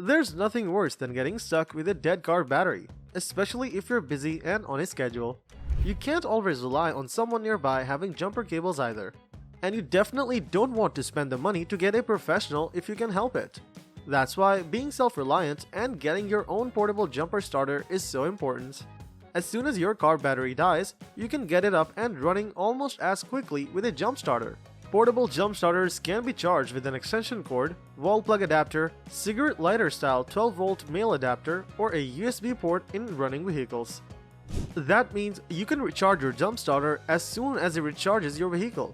There's nothing worse than getting stuck with a dead car battery, especially if you're busy and on a schedule. You can't always rely on someone nearby having jumper cables either. And you definitely don't want to spend the money to get a professional if you can help it. That's why being self-reliant and getting your own portable jumper starter is so important. As soon as your car battery dies, you can get it up and running almost as quickly with a jump starter. Portable jump starters can be charged with an extension cord, wall plug adapter, cigarette lighter style 12-volt male adapter, or a USB port in running vehicles. That means you can recharge your jump starter as soon as it recharges your vehicle.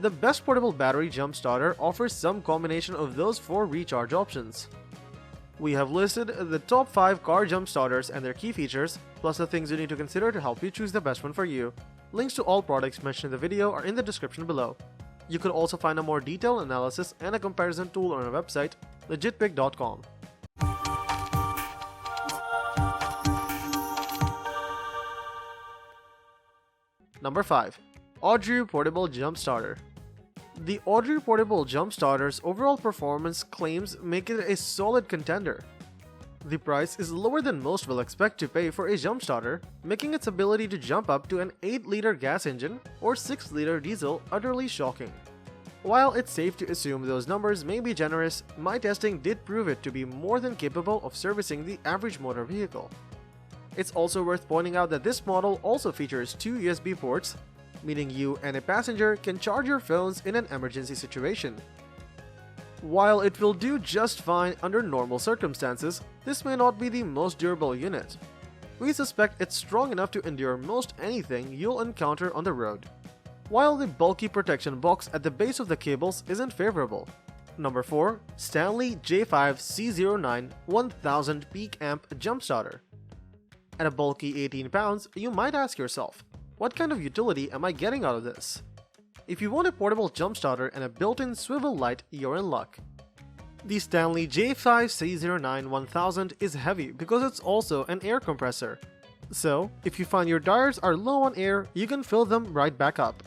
The best portable battery jump starter offers some combination of those 4 recharge options. We have listed the top 5 car jump starters and their key features, plus the things you need to consider to help you choose the best one for you. Links to all products mentioned in the video are in the description below. You could also find a more detailed analysis and a comparison tool on our website, legitpick.com. Number 5. Audrew Portable Jump Starter. The Audrew Portable Jump Starter's overall performance claims make it a solid contender. The price is lower than most will expect to pay for a jump starter, making its ability to jump up to an 8-liter gas engine or 6-liter diesel utterly shocking. While it's safe to assume those numbers may be generous, my testing did prove it to be more than capable of servicing the average motor vehicle. It's also worth pointing out that this model also features 2 USB ports, meaning you and a passenger can charge your phones in an emergency situation. While it will do just fine under normal circumstances, this may not be the most durable unit. We suspect it's strong enough to endure most anything you'll encounter on the road, while the bulky protection box at the base of the cables isn't favorable. Number 4. STANLEY J5C09 1000 peak amp jump starter. At a bulky 18 pounds, you might ask yourself, what kind of utility am I getting out of this? If you want a portable jump starter and a built-in swivel light, you're in luck. The STANLEY J5C09 1000 is heavy because it's also an air compressor. So, if you find your tires are low on air, you can fill them right back up.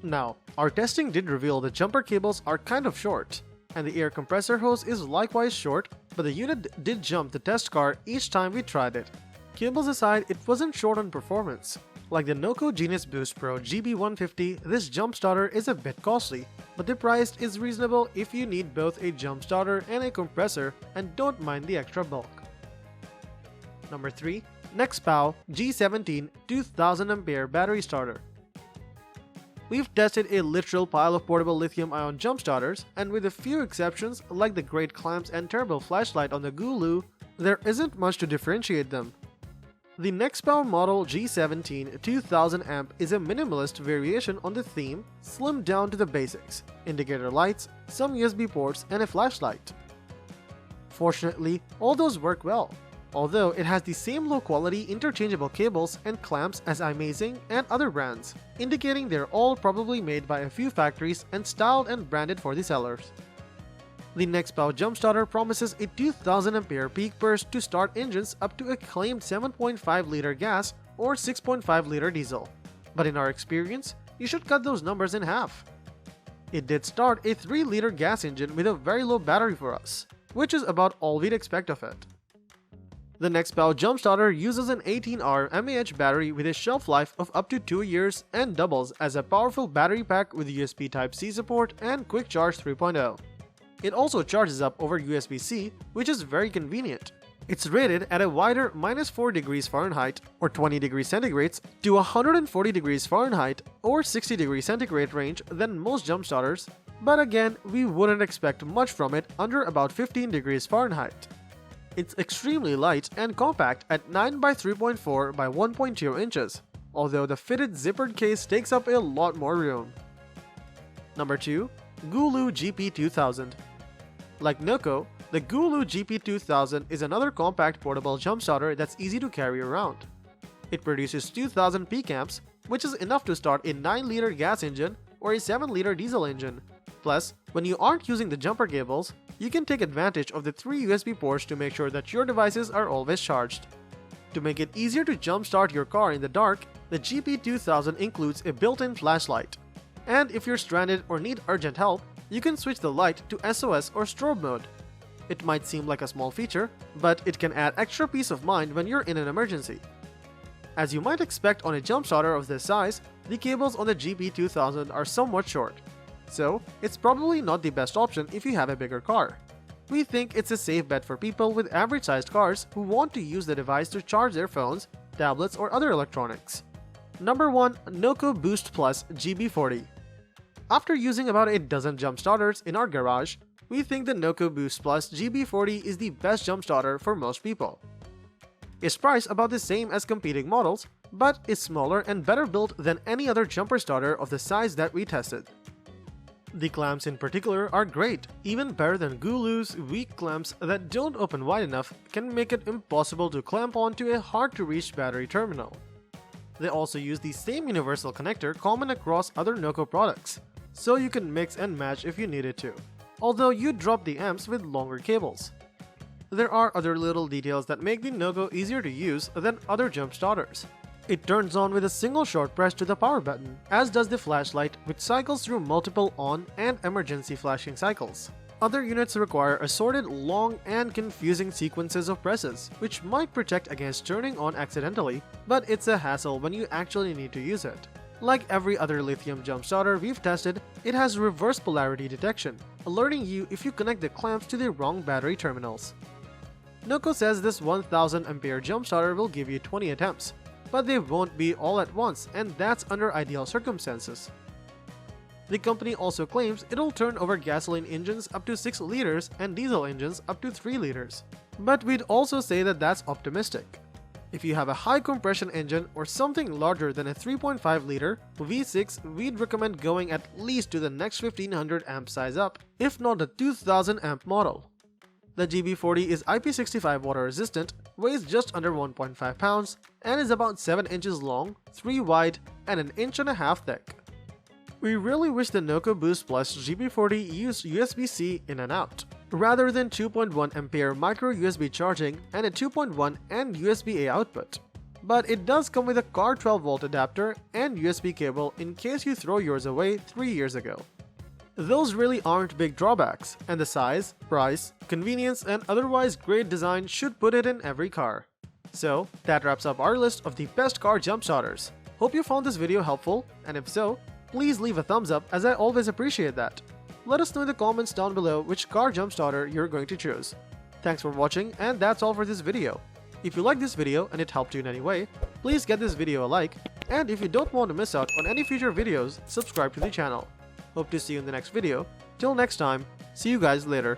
Now, our testing did reveal the jumper cables are kind of short, and the air compressor hose is likewise short, but the unit did jump the test car each time we tried it. Cables aside, it wasn't short on performance. Like the NOCO Genius Boost Pro GB150, this jump starter is a bit costly, but the price is reasonable if you need both a jump starter and a compressor and don't mind the extra bulk. Number 3. NEXPOW G17 2000mAh battery starter. We've tested a literal pile of portable lithium-ion jump starters, and with a few exceptions like the great clamps and turbo flashlight on the GOOLOO, there isn't much to differentiate them. The NEXPOW model G17 2000mAh is a minimalist variation on the theme, slimmed down to the basics: indicator lights, some USB ports, and a flashlight. Fortunately, all those work well, although it has the same low-quality interchangeable cables and clamps as iMazing and other brands, indicating they're all probably made by a few factories and styled and branded for the sellers. The NEXPOW jump starter promises a 2000mAh peak burst to start engines up to a claimed 7.5-liter gas or 6.5-liter diesel, but in our experience, you should cut those numbers in half. It did start a 3-liter gas engine with a very low battery for us, which is about all we'd expect of it. The NEXPOW jump starter uses an 18-hour mAh battery with a shelf life of up to 2 years and doubles as a powerful battery pack with USB Type-C support and Quick Charge 3.0. It also charges up over USB-C, which is very convenient. It's rated at a wider -4 degrees Fahrenheit or 20 degrees centigrade to 140 degrees Fahrenheit or 60 degrees centigrade range than most jump starters, but again, we wouldn't expect much from it under about 15 degrees Fahrenheit. It's extremely light and compact at 9 by 3.4 by 1.2 inches, although the fitted zippered case takes up a lot more room. Number 2. GOOLOO GP2000. Like NOCO, the GOOLOO GP2000 is another compact portable jump starter that's easy to carry around. It produces 2000 peak amps, which is enough to start a 9-liter gas engine or a 7-liter diesel engine. Plus, when you aren't using the jumper cables, you can take advantage of the 3 USB ports to make sure that your devices are always charged. To make it easier to jumpstart your car in the dark, the GP2000 includes a built-in flashlight. And if you're stranded or need urgent help, you can switch the light to SOS or strobe mode. It might seem like a small feature, but it can add extra peace of mind when you're in an emergency. As you might expect on a jump starter of this size, the cables on the GB2000 are somewhat short, so it's probably not the best option if you have a bigger car. We think it's a safe bet for people with average-sized cars who want to use the device to charge their phones, tablets, or other electronics. Number 1. NOCO Boost Plus GB40. After using about a dozen jump starters in our garage, we think the NOCO Boost Plus GB40 is the best jump starter for most people. It's priced about the same as competing models, but is smaller and better built than any other jumper starter of the size that we tested. The clamps in particular are great, even better than GOOLOO's weak clamps that don't open wide enough can make it impossible to clamp onto a hard-to-reach battery terminal. They also use the same universal connector common across other NOCO products, so you can mix and match if you needed to, although you drop the amps with longer cables. There are other little details that make the NOCO easier to use than other jump starters. It turns on with a single short press to the power button, as does the flashlight, which cycles through multiple on and emergency flashing cycles. Other units require assorted long and confusing sequences of presses, which might protect against turning on accidentally, but it's a hassle when you actually need to use it. Like every other lithium jump starter we've tested, it has reverse polarity detection, alerting you if you connect the clamps to the wrong battery terminals. NOCO says this 1000 ampere jump starter will give you 20 attempts, but they won't be all at once, and that's under ideal circumstances. The company also claims it'll turn over gasoline engines up to 6 liters and diesel engines up to 3 liters. But we'd also say that that's optimistic. If you have a high compression engine or something larger than a 3.5 liter V6, we'd recommend going at least to the next 1500 amp size up, if not the 2000 amp model. The GB40 is IP65 water resistant, weighs just under 1.5 pounds, and is about 7 inches long, 3 wide, and an inch and a half thick. We really wish the NOCO Boost Plus GB40 used USB-C in and out, rather than 2.1 ampere micro USB charging and a 2.1 and USB-A output. But it does come with a car 12-volt adapter and USB cable in case you throw yours away 3 years ago. Those really aren't big drawbacks, and the size, price, convenience, and otherwise great design should put it in every car. So, that wraps up our list of the best car jump starters. Hope you found this video helpful, and if so, please leave a thumbs up as I always appreciate that. Let us know in the comments down below which car jump starter you're going to choose. Thanks for watching, and that's all for this video. If you liked this video and it helped you in any way, please get this video a like, and if you don't want to miss out on any future videos, subscribe to the channel. Hope to see you in the next video. Till next time, see you guys later.